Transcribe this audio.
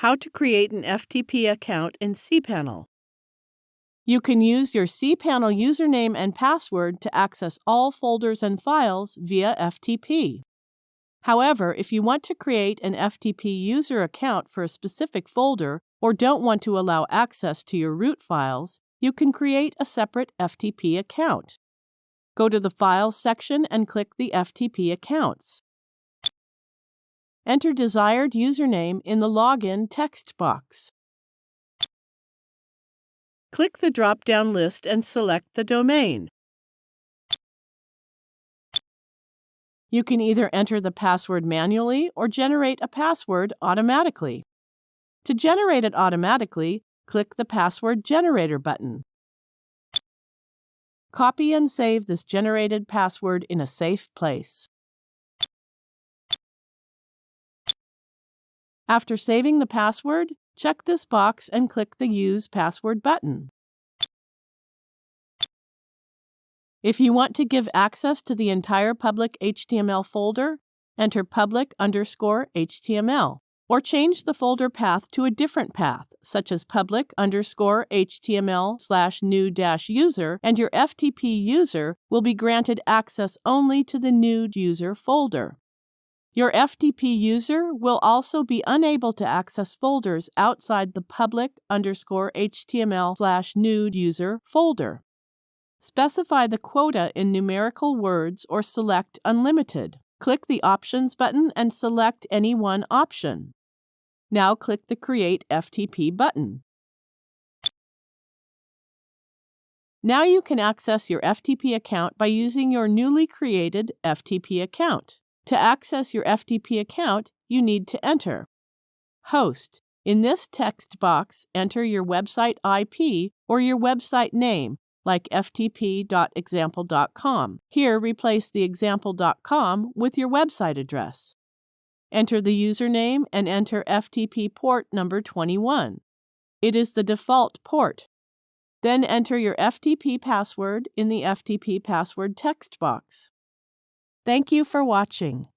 How to create an FTP account in cPanel. You can use your cPanel username and password to access all folders and files via FTP. However, if you want to create an FTP user account for a specific folder or don't want to allow access to your root files, you can create a separate FTP account. Go to the Files section and click the FTP accounts. Enter desired username in the Login text box. Click the drop-down list and select the domain. You can either enter the password manually or generate a password automatically. To generate it automatically, click the Password Generator button. Copy and save this generated password in a safe place. After saving the password, check this box and click the Use Password button. If you want to give access to the entire public HTML folder, enter public_HTML, or change the folder path to a different path, such as public_HTML/new-user, and your FTP user will be granted access only to the new user folder. Your FTP user will also be unable to access folders outside the public_HTML/new-user folder. Specify the quota in numerical words or select Unlimited. Click the Options button and select any one option. Now click the Create FTP button. Now you can access your FTP account by using your newly created FTP account. To access your FTP account, you need to enter Host. In this text box, enter your website IP or your website name, like ftp.example.com. Here, replace the example.com with your website address. Enter the username and enter FTP port number 21. It is the default port. Then enter your FTP password in the FTP password text box. Thank you for watching.